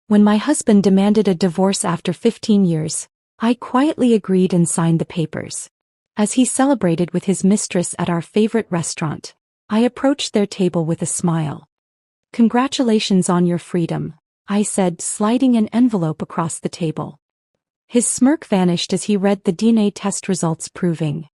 When my husband demanded a divorce after 15 years, I quietly agreed and signed the papers. As he celebrated with his mistress at our favorite restaurant, I approached their table with a smile. "Congratulations on your freedom," I said, sliding an envelope across the table. His smirk vanished as he read the DNA test results proving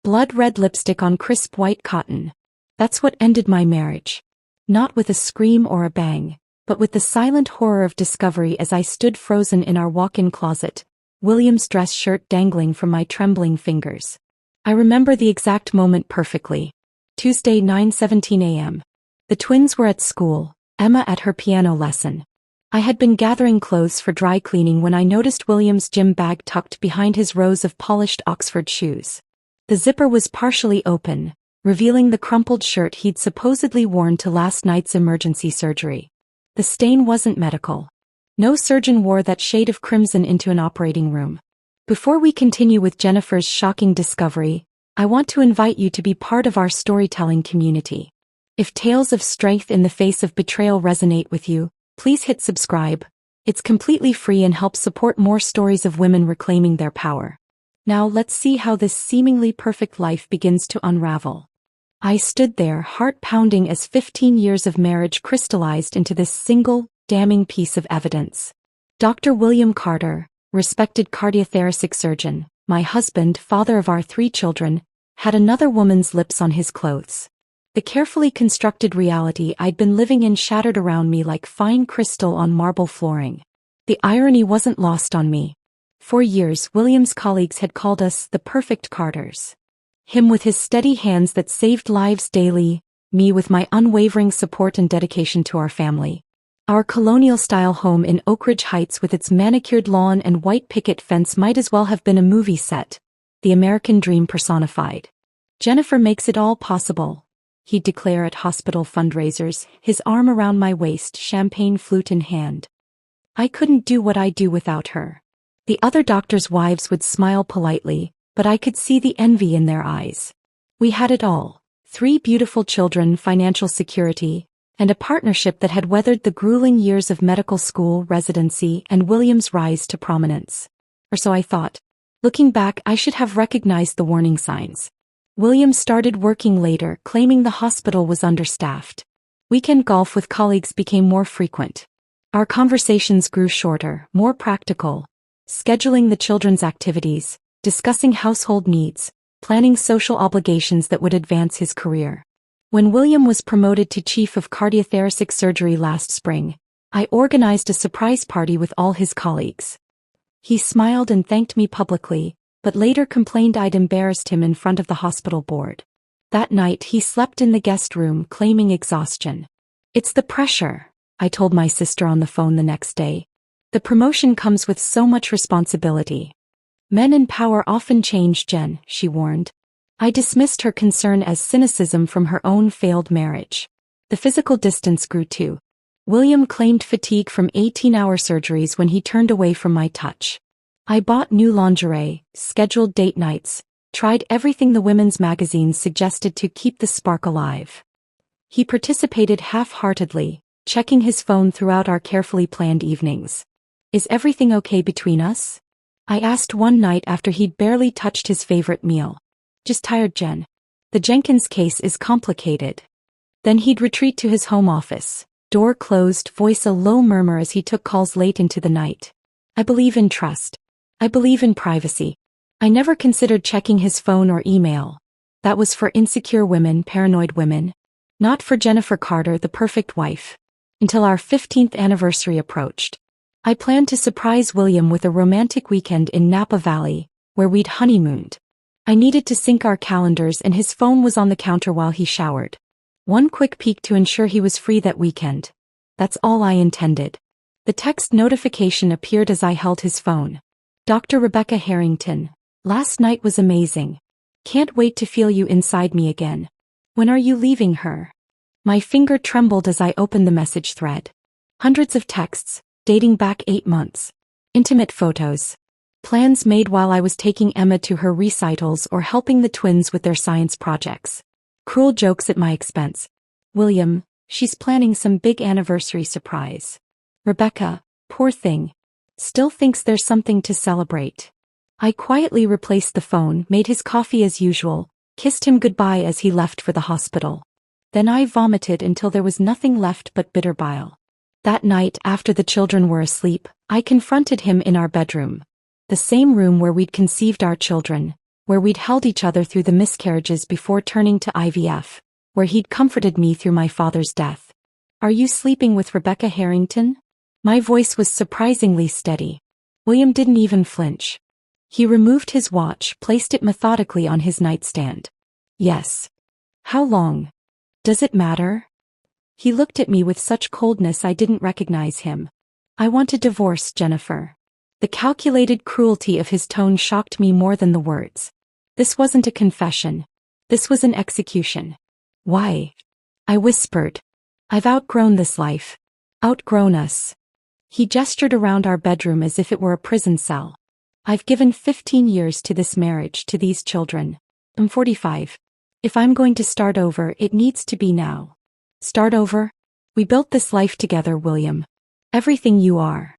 blood-red lipstick on crisp white cotton. That's what ended my marriage. Not with a scream or a bang, but with the silent horror of discovery as I stood frozen in our walk-in closet, William's dress shirt dangling from my trembling fingers. I remember the exact moment perfectly. Tuesday, 9:17 a.m. The twins were at school, Emma at her piano lesson. I had been gathering clothes for dry cleaning when I noticed William's gym bag tucked behind his rows of polished Oxford shoes. The zipper was partially open, revealing the crumpled shirt he'd supposedly worn to last night's emergency surgery. The stain wasn't medical. No surgeon wore that shade of crimson into an operating room. Before we continue with Jennifer's shocking discovery, I want to invite you to be part of our storytelling community. If tales of strength in the face of betrayal resonate with you, please hit subscribe. It's completely free and helps support more stories of women reclaiming their power. Now let's see how this seemingly perfect life begins to unravel. I stood there, heart pounding, as 15 years of marriage crystallized into this single, damning piece of evidence. Dr. William Carter, respected cardiothoracic surgeon, my husband, father of our 3 children, had another woman's lips on his clothes. The carefully constructed reality I'd been living in shattered around me like fine crystal on marble flooring. The irony wasn't lost on me. For years, William's colleagues had called us the perfect Carters. Him with his steady hands that saved lives daily, me with my unwavering support and dedication to our family. Our colonial-style home in Oak Ridge Heights with its manicured lawn and white picket fence might as well have been a movie set, the American dream personified. "Jennifer makes it all possible," he'd declare at hospital fundraisers, his arm around my waist, champagne flute in hand. I couldn't do what I do without her. The other doctors' wives would smile politely, but I could see the envy in their eyes. We had it all: 3 beautiful children, financial security, and a partnership that had weathered the grueling years of medical school, residency, and William's rise to prominence. Or so I thought. Looking back, I should have recognized the warning signs. William started working later, claiming the hospital was understaffed. Weekend golf with colleagues became more frequent. Our conversations grew shorter, more practical, scheduling the children's activities, discussing household needs, planning social obligations that would advance his career. When William was promoted to chief of cardiothoracic surgery last spring, I organized a surprise party with all his colleagues. He smiled and thanked me publicly, but later complained I'd embarrassed him in front of the hospital board. That night he slept in the guest room, claiming exhaustion. "It's the pressure," I told my sister on the phone the next day. "The promotion comes with so much responsibility." "Men in power often change, Jen," she warned. I dismissed her concern as cynicism from her own failed marriage. The physical distance grew too. William claimed fatigue from 18-hour surgeries when he turned away from my touch. I bought new lingerie, scheduled date nights, tried everything the women's magazines suggested to keep the spark alive. He participated half-heartedly, checking his phone throughout our carefully planned evenings. "Is everything okay between us?" I asked one night after he'd barely touched his favorite meal. "Just tired, Jen. The Jenkins case is complicated." Then he'd retreat to his home office, door closed, voice a low murmur as he took calls late into the night. I believe in trust. I believe in privacy. I never considered checking his phone or email. That was for insecure women, paranoid women. Not for Jennifer Carter, the perfect wife. Until our 15th anniversary approached. I planned to surprise William with a romantic weekend in Napa Valley, where we'd honeymooned. I needed to sync our calendars and his phone was on the counter while he showered. One quick peek to ensure he was free that weekend. That's all I intended. The text notification appeared as I held his phone. "Dr. Rebecca Harrington. Last night was amazing. Can't wait to feel you inside me again. When are you leaving her?" My finger trembled as I opened the message thread. Hundreds of texts, dating back 8 months. Intimate photos. Plans made while I was taking Emma to her recitals or helping the twins with their science projects. Cruel jokes at my expense. "William, she's planning some big anniversary surprise. Rebecca, Poor thing. Still thinks there's something to celebrate. I quietly replaced the phone, made his coffee as usual, kissed him goodbye as he left for the hospital. Then I vomited until there was nothing left but bitter bile. That night, after the children were asleep, I confronted him in our bedroom. The same room where we'd conceived our children, where we'd held each other through the miscarriages before turning to IVF, where he'd comforted me through my father's death. "Are you sleeping with Rebecca Harrington?" My voice was surprisingly steady. William didn't even flinch. He removed his watch, placed it methodically on his nightstand. "Yes." "How long?" "Does it matter?" He looked at me with such coldness I didn't recognize him. "I want a divorce, Jennifer." The calculated cruelty of his tone shocked me more than the words. This wasn't a confession. This was an execution. "Why?" I whispered. "I've outgrown this life. Outgrown us." He gestured around our bedroom as if it were a prison cell. "I've given 15 years to this marriage, to these children. I'm 45. If I'm going to start over, it needs to be now." "Start over?" "We built this life together, William. Everything you are.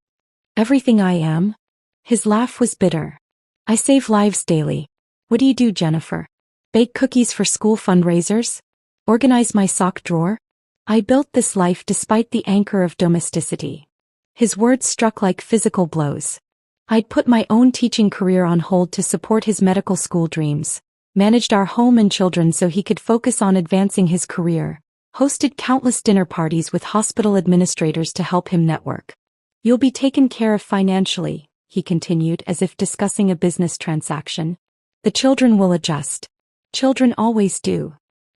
Everything I am." His laugh was bitter. "I save lives daily. What do you do, Jennifer? Bake cookies for school fundraisers? Organize my sock drawer? I built this life despite the anchor of domesticity." His words struck like physical blows. I'd put my own teaching career on hold to support his medical school dreams, managed our home and children so he could focus on advancing his career, hosted countless dinner parties with hospital administrators to help him network. "You'll be taken care of financially," he continued as if discussing a business transaction. "The children will adjust. Children always do."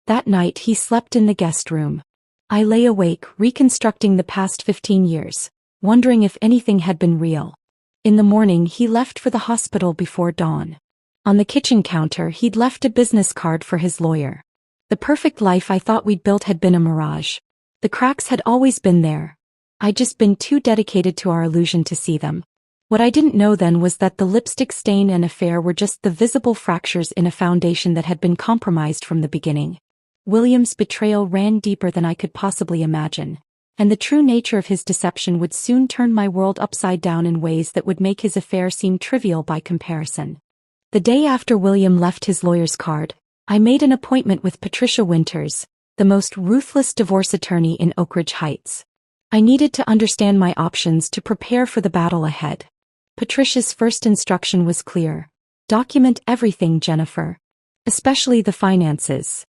That night he slept in the guest room. I lay awake, reconstructing the past 15 years, wondering if anything had been real. In the morning he left for the hospital before dawn. On the kitchen counter he'd left a business card for his lawyer. The perfect life I thought we'd built had been a mirage. The cracks had always been there. I'd just been too dedicated to our illusion to see them. What I didn't know then was that the lipstick stain and affair were just the visible fractures in a foundation that had been compromised from the beginning. William's betrayal ran deeper than I could possibly imagine, and the true nature of his deception would soon turn my world upside down in ways that would make his affair seem trivial by comparison. The day after William left his lawyer's card, I made an appointment with Patricia Winters, the most ruthless divorce attorney in Oak Ridge Heights. I needed to understand my options to prepare for the battle ahead. Patricia's first instruction was clear. "Document everything, Jennifer. Especially the finances."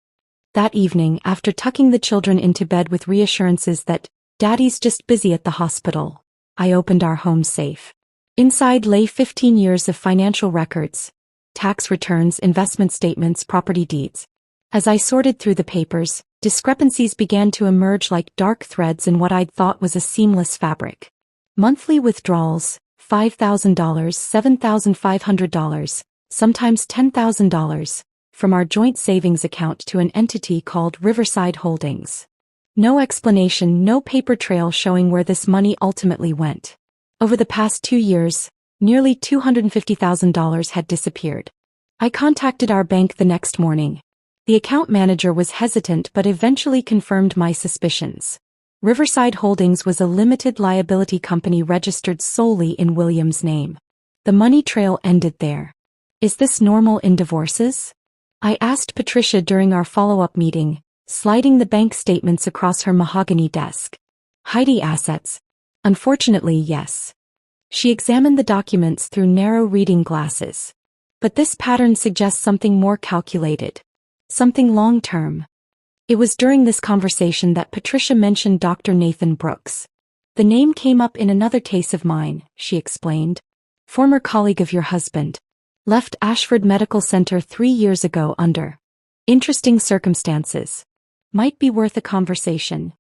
That evening, after tucking the children into bed with reassurances that Daddy's just busy at the hospital, I opened our home safe. Inside lay 15 years of financial records, tax returns, investment statements, property deeds. As I sorted through the papers, discrepancies began to emerge like dark threads in what I'd thought was a seamless fabric. Monthly withdrawals, $5,000, $7,500, sometimes $10,000, from our joint savings account to an entity called Riverside Holdings. No explanation, no paper trail showing where this money ultimately went. Over the past 2 years, nearly $250,000 had disappeared. I contacted our bank the next morning. The account manager was hesitant but eventually confirmed my suspicions. Riverside Holdings was a limited liability company registered solely in William's name. The money trail ended there. "Is this normal in divorces?" I asked Patricia during our follow-up meeting, sliding the bank statements across her mahogany desk. "Heidi assets. Unfortunately, yes." She examined the documents through narrow reading glasses. "But this pattern suggests something more calculated. Something long-term." It was during this conversation that Patricia mentioned Dr. Nathan Brooks. "The name came up in another case of mine," she explained. "Former colleague of your husband. Left Ashford Medical Center 3 years ago under interesting circumstances. Might be worth a conversation."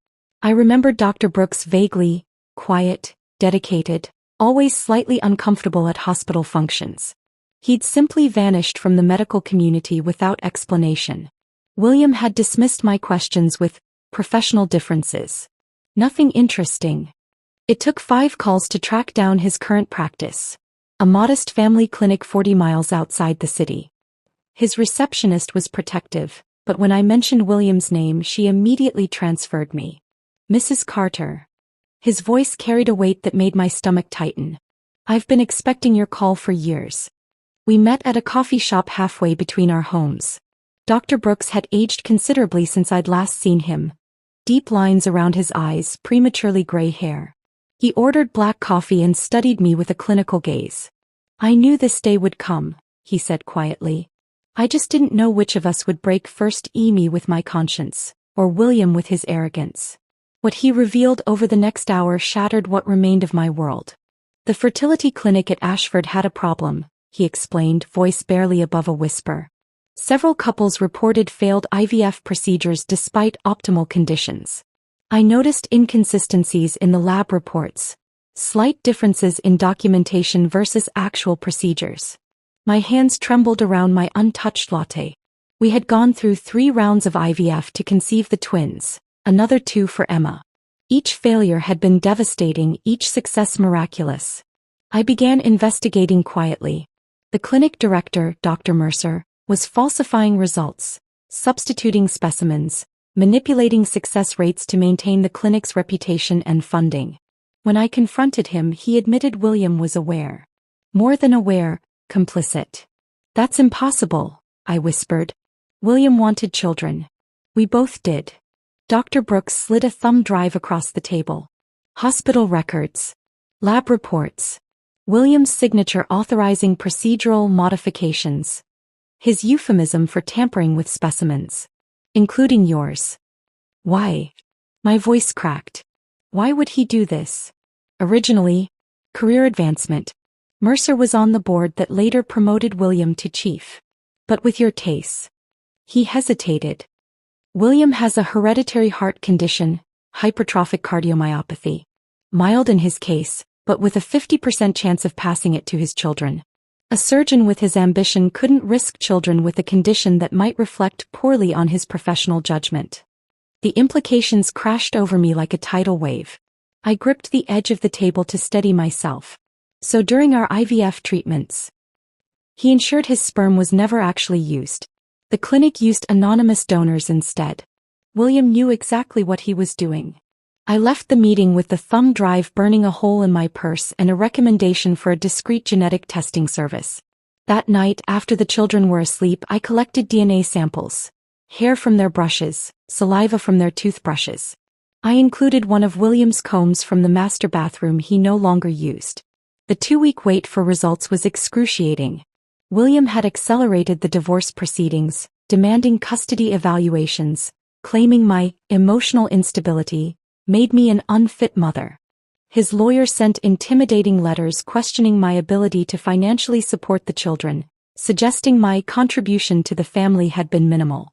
I remembered Dr. Brooks vaguely, quiet, dedicated, always slightly uncomfortable at hospital functions. He'd simply vanished from the medical community without explanation. William had dismissed my questions with professional differences. Nothing interesting. It took 5 calls to track down his current practice. A modest family clinic 40 miles outside the city. His receptionist was protective, but when I mentioned William's name she immediately transferred me. "Mrs. Carter." His voice carried a weight that made my stomach tighten. "I've been expecting your call for years." We met at a coffee shop halfway between our homes. Dr. Brooks had aged considerably since I'd last seen him. Deep lines around his eyes, prematurely gray hair. He ordered black coffee and studied me with a clinical gaze. "I knew this day would come," he said quietly. "I just didn't know which of us would break first, me with my conscience, or William with his arrogance." What he revealed over the next hour shattered what remained of my world. "The fertility clinic at Ashford had a problem," he explained, voice barely above a whisper. "Several couples reported failed IVF procedures despite optimal conditions. I noticed inconsistencies in the lab reports, slight differences in documentation versus actual procedures." My hands trembled around my untouched latte. We had gone through 3 rounds of IVF to conceive the twins, another 2 for Emma. Each failure had been devastating, each success miraculous. I began investigating quietly. The clinic director, Dr. Mercer, was falsifying results, substituting specimens, manipulating success rates to maintain the clinic's reputation and funding. When I confronted him, he admitted William was aware. More than aware, complicit. "That's impossible," I whispered. "William wanted children. We both did." Dr. Brooks slid a thumb drive across the table. "Hospital records. Lab reports. William's signature authorizing procedural modifications. His euphemism for tampering with specimens. Including yours." "Why?" My voice cracked. "Why would he do this?" "Originally, career advancement. Mercer was on the board that later promoted William to chief. But with your tastes." He hesitated. "William has a hereditary heart condition, hypertrophic cardiomyopathy. Mild in his case, but with a 50% chance of passing it to his children. A surgeon with his ambition couldn't risk children with a condition that might reflect poorly on his professional judgment." The implications crashed over me like a tidal wave. I gripped the edge of the table to steady myself. "So during our IVF treatments, he ensured his sperm was never actually used. The clinic used anonymous donors instead. William knew exactly what he was doing." I left the meeting with the thumb drive burning a hole in my purse and a recommendation for a discreet genetic testing service. That night, after the children were asleep, I collected DNA samples. Hair from their brushes, saliva from their toothbrushes. I included one of William's combs from the master bathroom he no longer used. The 2-week wait for results was excruciating. William had accelerated the divorce proceedings, demanding custody evaluations, claiming my emotional instability made me an unfit mother. His lawyer sent intimidating letters questioning my ability to financially support the children, suggesting my contribution to the family had been minimal.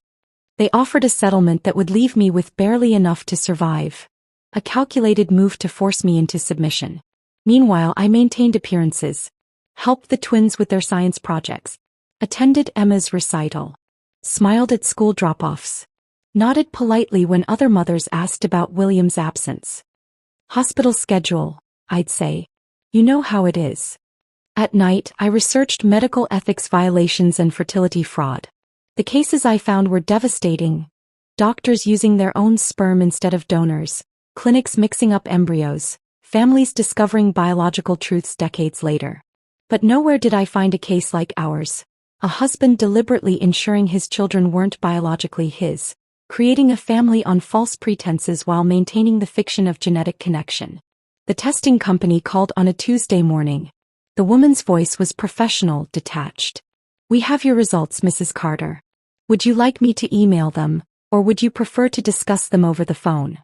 They offered a settlement that would leave me with barely enough to survive. A calculated move to force me into submission. Meanwhile, I maintained appearances, helped the twins with their science projects, attended Emma's recital, smiled at school drop-offs, nodded politely when other mothers asked about William's absence. "Hospital schedule," I'd say. "You know how it is." At night, I researched medical ethics violations and fertility fraud. The cases I found were devastating. Doctors using their own sperm instead of donors, clinics mixing up embryos, families discovering biological truths decades later. But nowhere did I find a case like ours. A husband deliberately ensuring his children weren't biologically his, creating a family on false pretenses while maintaining the fiction of genetic connection. The testing company called on a Tuesday morning. The woman's voice was professional, detached. "We have your results, Mrs. Carter. Would you like me to email them, or would you prefer to discuss them over the phone?"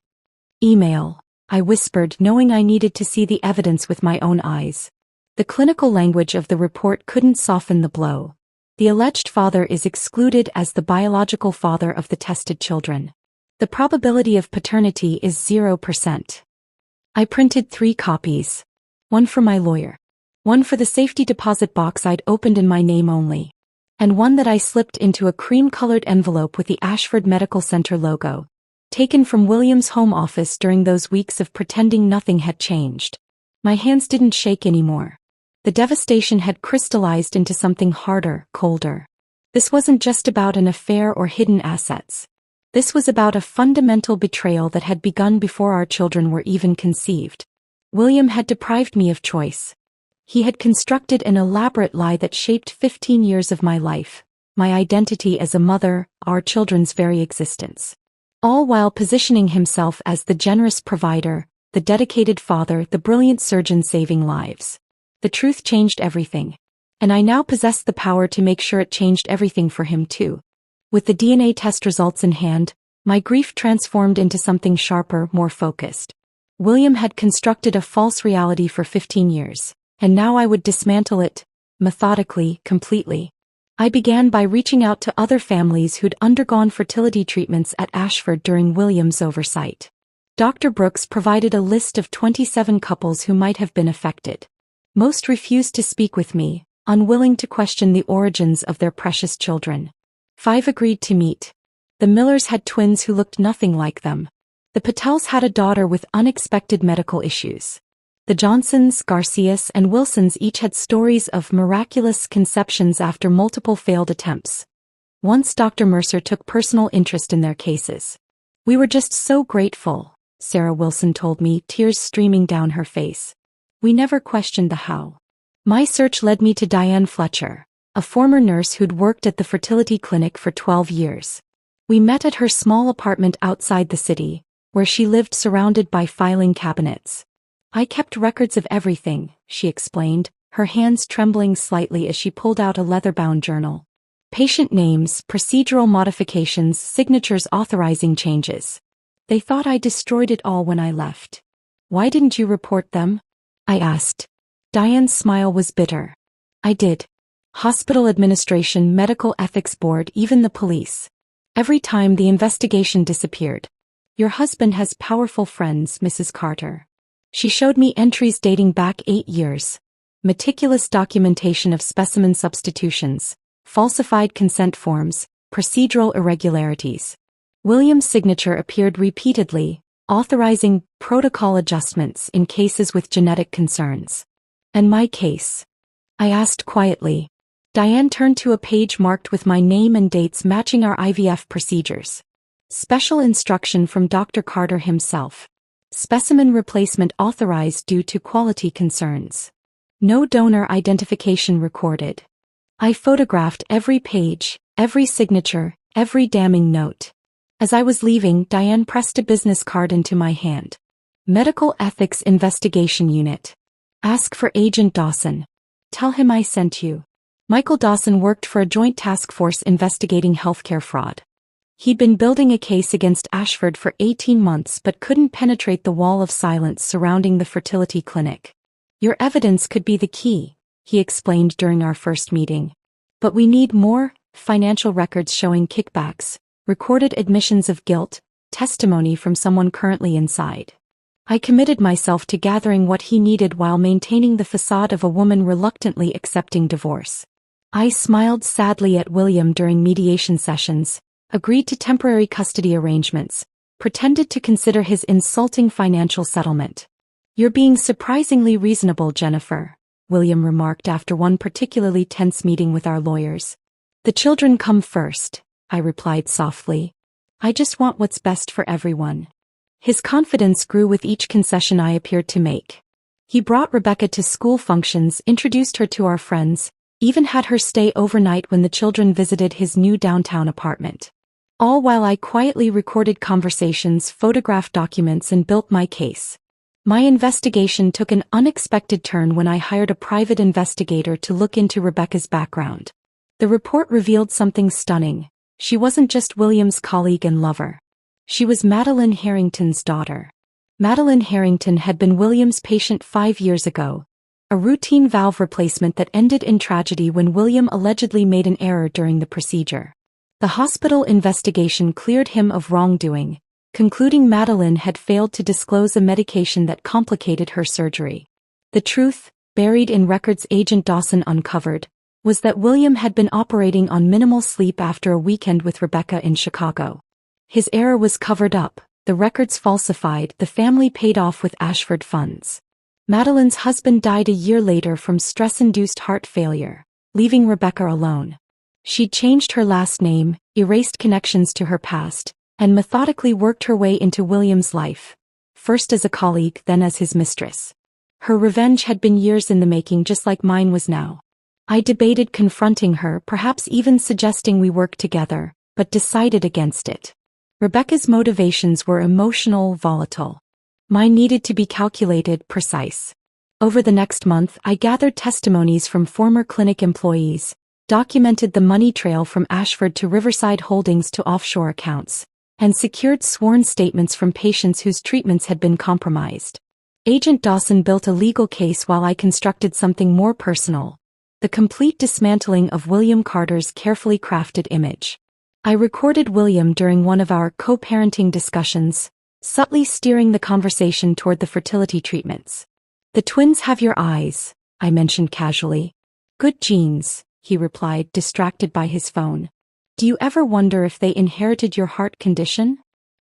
"Email," I whispered, knowing I needed to see the evidence with my own eyes. The clinical language of the report couldn't soften the blow. The alleged father is excluded as the biological father of the tested children. The probability of paternity is 0%. I printed 3 copies. One for my lawyer. One for the safety deposit box I'd opened in my name only. And one that I slipped into a cream-colored envelope with the Ashford Medical Center logo, taken from William's home office during those weeks of pretending nothing had changed. My hands didn't shake anymore. The devastation had crystallized into something harder, colder. This wasn't just about an affair or hidden assets. This was about a fundamental betrayal that had begun before our children were even conceived. William had deprived me of choice. He had constructed an elaborate lie that shaped 15 years of my life, my identity as a mother, our children's very existence. All while positioning himself as the generous provider, the dedicated father, the brilliant surgeon saving lives. The truth changed everything. And I now possessed the power to make sure it changed everything for him too. With the DNA test results in hand, my grief transformed into something sharper, more focused. William had constructed a false reality for 15 years, and now I would dismantle it, methodically, completely. I began by reaching out to other families who'd undergone fertility treatments at Ashford during William's oversight. Dr. Brooks provided a list of 27 couples who might have been affected. Most refused to speak with me, unwilling to question the origins of their precious children. 5 agreed to meet. The Millers had twins who looked nothing like them. The Patels had a daughter with unexpected medical issues. The Johnsons, Garcias, and Wilsons each had stories of miraculous conceptions after multiple failed attempts. Once Dr. Mercer took personal interest in their cases. "We were just so grateful," Sarah Wilson told me, tears streaming down her face. "We never questioned the how." My search led me to Diane Fletcher, a former nurse who'd worked at the fertility clinic for 12 years. We met at her small apartment outside the city, where she lived surrounded by filing cabinets. "I kept records of everything," she explained, her hands trembling slightly as she pulled out a leather-bound journal. "Patient names, procedural modifications, signatures authorizing changes. They thought I destroyed it all when I left." "Why didn't you report them?" I asked. Diane's smile was bitter. "I did. Hospital administration, medical ethics board, even the police. Every time the investigation disappeared. Your husband has powerful friends, Mrs. Carter." She showed me entries dating back 8 years. Meticulous documentation of specimen substitutions, falsified consent forms, procedural irregularities. William's signature appeared repeatedly, authorizing protocol adjustments in cases with genetic concerns. "And my case?" I asked quietly. Diane turned to a page marked with my name and dates matching our IVF procedures. Special instruction from Dr. Carter himself. Specimen replacement authorized due to quality concerns. No donor identification recorded. I photographed every page, every signature, every damning note. As I was leaving, Diane pressed a business card into my hand. Medical Ethics Investigation Unit. Ask for Agent Dawson. Tell him I sent you. Michael Dawson worked for a joint task force investigating healthcare fraud. He'd been building a case against Ashford for 18 months but couldn't penetrate the wall of silence surrounding the fertility clinic. "Your evidence could be the key," he explained during our first meeting. "But we need more financial records showing kickbacks, recorded admissions of guilt, testimony from someone currently inside." I committed myself to gathering what he needed while maintaining the facade of a woman reluctantly accepting divorce. I smiled sadly at William during mediation sessions, agreed to temporary custody arrangements, pretended to consider his insulting financial settlement. "You're being surprisingly reasonable, Jennifer," William remarked after one particularly tense meeting with our lawyers. "The children come first," I replied softly. "I just want what's best for everyone." His confidence grew with each concession I appeared to make. He brought Rebecca to school functions, introduced her to our friends, even had her stay overnight when the children visited his new downtown apartment. All while I quietly recorded conversations, photographed documents, and built my case. My investigation took an unexpected turn when I hired a private investigator to look into Rebecca's background. The report revealed something stunning. She wasn't just William's colleague and lover. She was Madeline Harrington's daughter. Madeline Harrington had been William's patient 5 years ago, a routine valve replacement that ended in tragedy when William allegedly made an error during the procedure. The hospital investigation cleared him of wrongdoing, concluding Madeline had failed to disclose a medication that complicated her surgery. The truth, buried in records Agent Dawson uncovered, was that William had been operating on minimal sleep after a weekend with Rebecca in Chicago. His error was covered up, the records falsified, the family paid off with Ashford funds. Madeline's husband died a year later from stress-induced heart failure, leaving Rebecca alone. She'd changed her last name, erased connections to her past, and methodically worked her way into William's life, first as a colleague, then as his mistress. Her revenge had been years in the making, just like mine was now. I debated confronting her, perhaps even suggesting we work together, but decided against it. Rebecca's motivations were emotional, volatile. Mine needed to be calculated, precise. Over the next month, I gathered testimonies from former clinic employees, documented the money trail from Ashford to Riverside Holdings to offshore accounts, and secured sworn statements from patients whose treatments had been compromised. Agent Dawson built a legal case while I constructed something more personal: the complete dismantling of William Carter's carefully crafted image. I recorded William during one of our co-parenting discussions, subtly steering the conversation toward the fertility treatments. "The twins have your eyes," I mentioned casually. "Good genes," he replied, distracted by his phone. "Do you ever wonder if they inherited your heart condition?"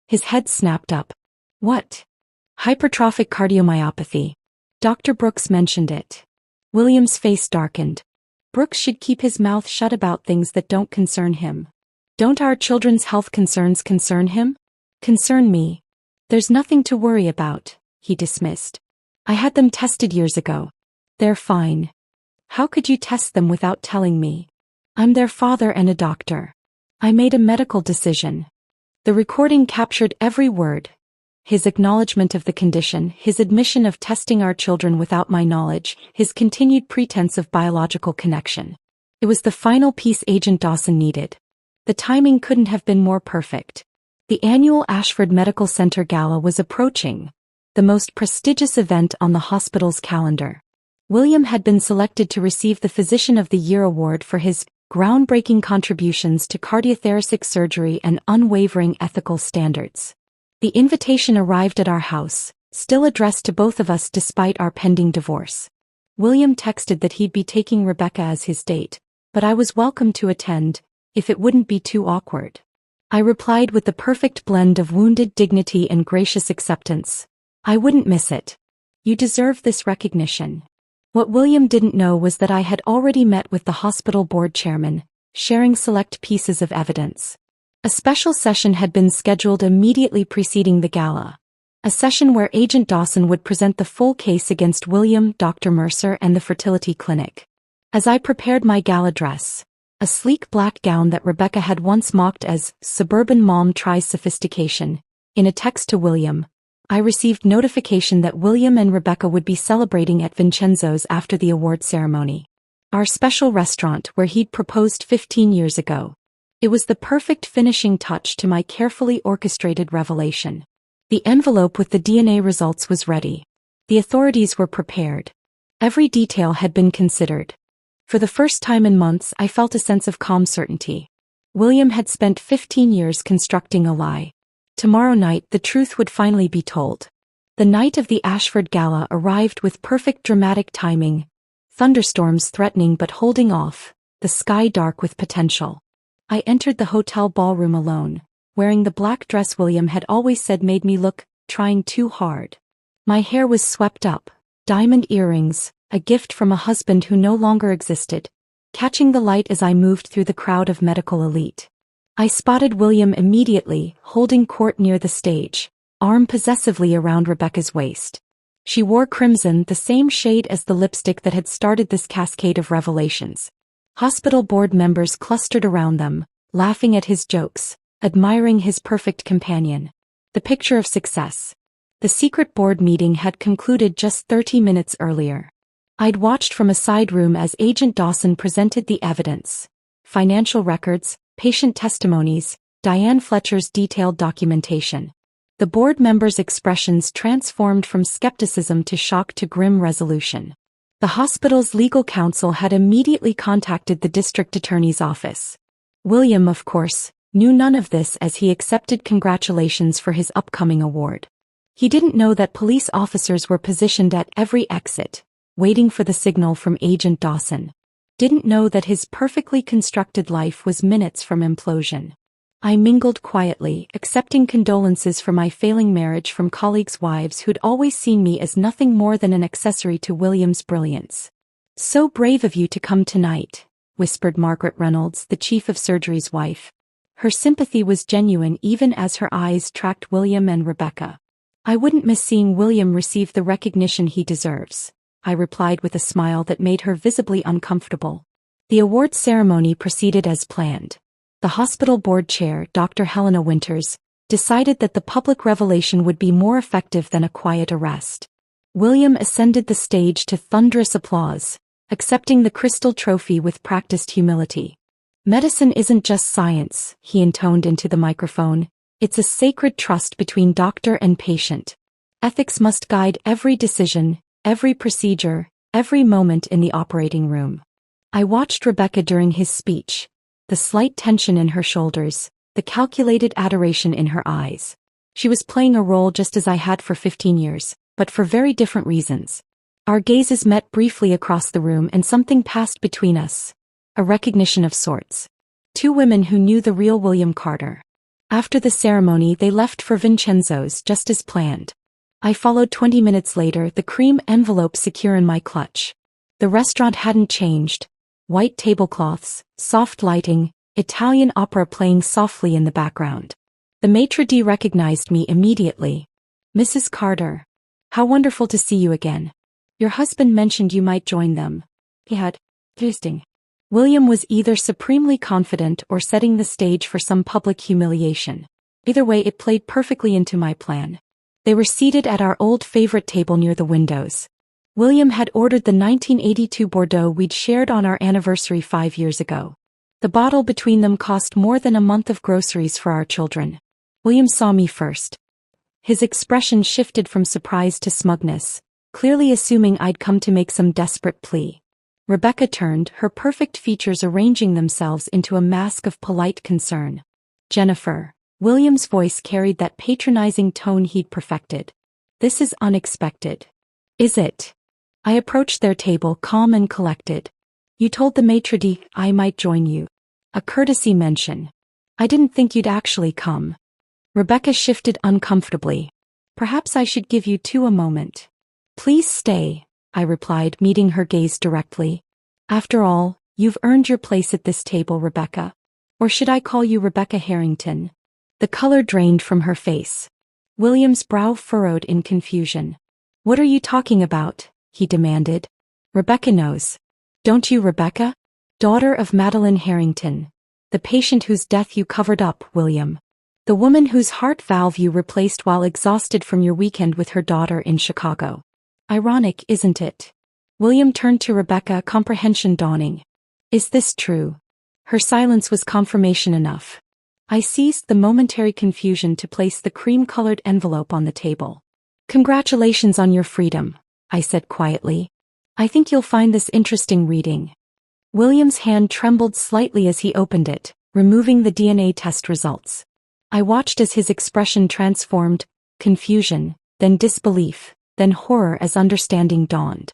His head snapped up. "What?" "Hypertrophic cardiomyopathy. Dr. Brooks mentioned it." William's face darkened. "Brooks should keep his mouth shut about things that don't concern him." "Don't our children's health concerns concern him?" "Concern me. There's nothing to worry about," he dismissed. "I had them tested years ago. They're fine." "How could you test them without telling me?" "I'm their father and a doctor. I made a medical decision." The recording captured every word. His acknowledgement of the condition, his admission of testing our children without my knowledge, his continued pretense of biological connection. It was the final piece Agent Dawson needed. The timing couldn't have been more perfect. The annual Ashford Medical Center Gala was approaching, the most prestigious event on the hospital's calendar. William had been selected to receive the Physician of the Year award for his groundbreaking contributions to cardiothoracic surgery and unwavering ethical standards. The invitation arrived at our house, still addressed to both of us despite our pending divorce. William texted that he'd be taking Rebecca as his date, but I was welcome to attend, if it wouldn't be too awkward. I replied with the perfect blend of wounded dignity and gracious acceptance. "I wouldn't miss it. You deserve this recognition." What William didn't know was that I had already met with the hospital board chairman, sharing select pieces of evidence. A special session had been scheduled immediately preceding the gala. A session where Agent Dawson would present the full case against William, Dr. Mercer, and the fertility clinic. As I prepared my gala dress, a sleek black gown that Rebecca had once mocked as "suburban mom tries sophistication," in a text to William, I received notification that William and Rebecca would be celebrating at Vincenzo's after the award ceremony. Our special restaurant where he'd proposed 15 years ago. It was the perfect finishing touch to my carefully orchestrated revelation. The envelope with the DNA results was ready. The authorities were prepared. Every detail had been considered. For the first time in months, I felt a sense of calm certainty. William had spent 15 years constructing a lie. Tomorrow night, the truth would finally be told. The night of the Ashford Gala arrived with perfect dramatic timing. Thunderstorms threatening but holding off, the sky dark with potential. I entered the hotel ballroom alone, wearing the black dress William had always said made me look trying too hard. My hair was swept up, diamond earrings, a gift from a husband who no longer existed, catching the light as I moved through the crowd of medical elite. I spotted William immediately, holding court near the stage, arm possessively around Rebecca's waist. She wore crimson, the same shade as the lipstick that had started this cascade of revelations. Hospital board members clustered around them, laughing at his jokes, admiring his perfect companion. The picture of success. The secret board meeting had concluded just 30 minutes earlier. I'd watched from a side room as Agent Dawson presented the evidence. Financial records, patient testimonies, Diane Fletcher's detailed documentation. The board members' expressions transformed from skepticism to shock to grim resolution. The hospital's legal counsel had immediately contacted the district attorney's office. William, of course, knew none of this as he accepted congratulations for his upcoming award. He didn't know that police officers were positioned at every exit, waiting for the signal from Agent Dawson. Didn't know that his perfectly constructed life was minutes from implosion. I mingled quietly, accepting condolences for my failing marriage from colleagues' wives who'd always seen me as nothing more than an accessory to William's brilliance. "So brave of you to come tonight," whispered Margaret Reynolds, the chief of surgery's wife. Her sympathy was genuine even as her eyes tracked William and Rebecca. "I wouldn't miss seeing William receive the recognition he deserves," I replied with a smile that made her visibly uncomfortable. The awards ceremony proceeded as planned. The hospital board chair, Dr. Helena Winters, decided that the public revelation would be more effective than a quiet arrest. William ascended the stage to thunderous applause, accepting the crystal trophy with practiced humility. "Medicine isn't just science," he intoned into the microphone. "It's a sacred trust between doctor and patient. Ethics must guide every decision, every procedure, every moment in the operating room." I watched Rebecca during his speech, the slight tension in her shoulders, the calculated adoration in her eyes. She was playing a role just as I had for 15 years, but for very different reasons. Our gazes met briefly across the room and something passed between us. A recognition of sorts. Two women who knew the real William Carter. After the ceremony, they left for Vincenzo's just as planned. I followed 20 minutes later, the cream envelope secure in my clutch. The restaurant hadn't changed. White tablecloths, soft lighting, Italian opera playing softly in the background. The maitre d' recognized me immediately. "Mrs. Carter. How wonderful to see you again. Your husband mentioned you might join them." He had. Interesting. William was either supremely confident or setting the stage for some public humiliation. Either way, it played perfectly into my plan. They were seated at our old favorite table near the windows. William had ordered the 1982 Bordeaux we'd shared on our anniversary 5 years ago. The bottle between them cost more than a month of groceries for our children. William saw me first. His expression shifted from surprise to smugness, clearly assuming I'd come to make some desperate plea. Rebecca turned, her perfect features arranging themselves into a mask of polite concern. "Jennifer." William's voice carried that patronizing tone he'd perfected. "This is unexpected." "Is it?" I approached their table, calm and collected. "You told the maitre d' I might join you. A courtesy mention. I didn't think you'd actually come." Rebecca shifted uncomfortably. "Perhaps I should give you two a moment." "Please stay," I replied, meeting her gaze directly. "After all, you've earned your place at this table, Rebecca. Or should I call you Rebecca Harrington?" The color drained from her face. William's brow furrowed in confusion. "What are you talking about?" he demanded. "Rebecca knows. Don't you, Rebecca? Daughter of Madeline Harrington. The patient whose death you covered up, William. The woman whose heart valve you replaced while exhausted from your weekend with her daughter in Chicago. Ironic, isn't it?" William turned to Rebecca, comprehension dawning. "Is this true?" Her silence was confirmation enough. I seized the momentary confusion to place the cream-colored envelope on the table. "Congratulations on your freedom," I said quietly. "I think you'll find this interesting reading." William's hand trembled slightly as he opened it, removing the DNA test results. I watched as his expression transformed, confusion, then disbelief, then horror as understanding dawned.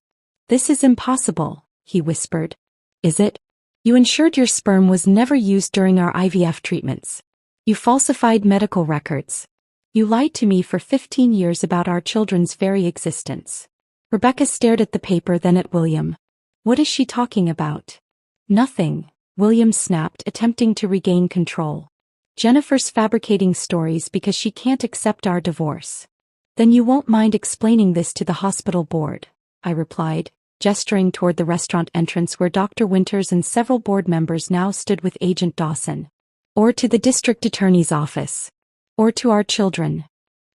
"This is impossible," he whispered. "Is it? You ensured your sperm was never used during our IVF treatments. You falsified medical records. You lied to me for 15 years about our children's very existence." Rebecca stared at the paper, then at William. "What is she talking about?" "Nothing," William snapped, attempting to regain control. "Jennifer's fabricating stories because she can't accept our divorce." "Then you won't mind explaining this to the hospital board," I replied, gesturing toward the restaurant entrance where Dr. Winters and several board members now stood with Agent Dawson. "Or to the district attorney's office. Or to our children."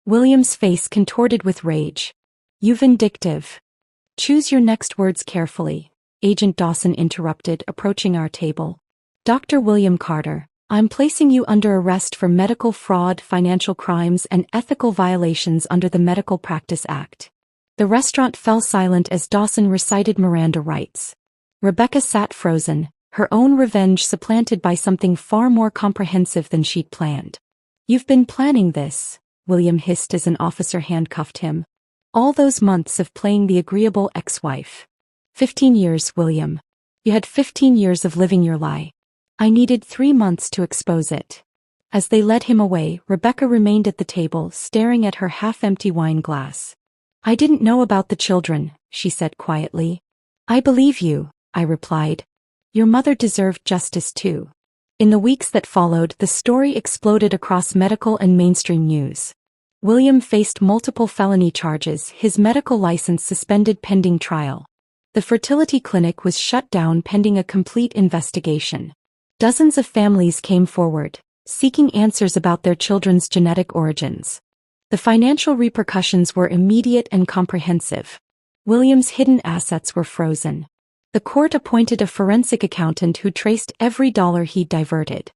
William's face contorted with rage. "You vindictive." "Choose your next words carefully," Agent Dawson interrupted, approaching our table. "Dr. William Carter, I'm placing you under arrest for medical fraud, financial crimes, and ethical violations under the Medical Practice Act." The restaurant fell silent as Dawson recited Miranda rights. Rebecca sat frozen, her own revenge supplanted by something far more comprehensive than she'd planned. "You've been planning this," William hissed as an officer handcuffed him. "All those months of playing the agreeable ex-wife. 15 years, William. You had 15 years of living your lie. I needed 3 months to expose it." As they led him away, Rebecca remained at the table, staring at her half-empty wine glass. "I didn't know about the children," she said quietly. "I believe you," I replied. "Your mother deserved justice too." In the weeks that followed, the story exploded across medical and mainstream news. William faced multiple felony charges, his medical license suspended pending trial. The fertility clinic was shut down pending a complete investigation. Dozens of families came forward, seeking answers about their children's genetic origins. The financial repercussions were immediate and comprehensive. William's hidden assets were frozen. The court appointed a forensic accountant who traced every dollar he'd diverted.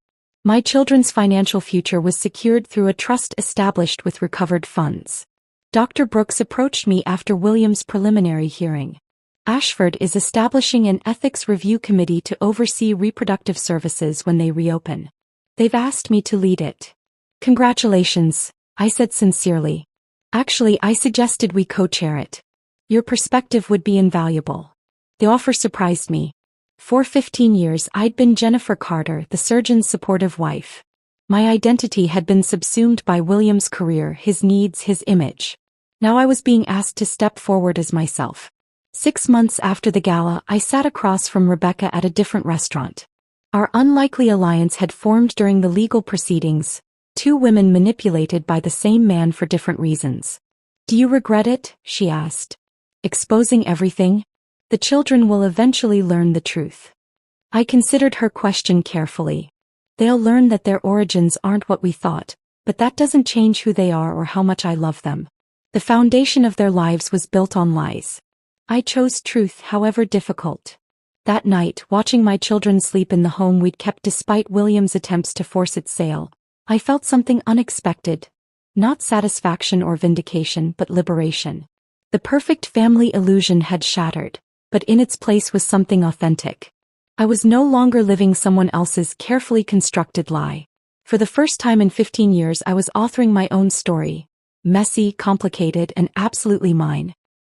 My children's financial future was secured through a trust established with recovered funds. Dr. Brooks approached me after William's preliminary hearing. Ashford is establishing an ethics review committee to oversee reproductive services when they reopen. They've asked me to lead it. Congratulations, I said sincerely. Actually, I suggested we co-chair it. Your perspective would be invaluable. The offer surprised me. For 15 years I'd been Jennifer Carter, the surgeon's supportive wife. My identity had been subsumed by William's career, his needs, his image. Now I was being asked to step forward as myself. 6 months after the gala, I sat across from Rebecca at a different restaurant. Our unlikely alliance had formed during the legal proceedings, two women manipulated by the same man for different reasons. Do you regret it? She asked. Exposing everything? The children will eventually learn the truth. I considered her question carefully. They'll learn that their origins aren't what we thought, but that doesn't change who they are or how much I love them. The foundation of their lives was built on lies. I chose truth, however difficult. That night, watching my children sleep in the home we'd kept despite William's attempts to force its sale, I felt something unexpected. Not satisfaction or vindication, but liberation. The perfect family illusion had shattered, but in its place was something authentic. I was no longer living someone else's carefully constructed lie. For the first time in 15 years I was authoring my own story. Messy, complicated, and absolutely mine.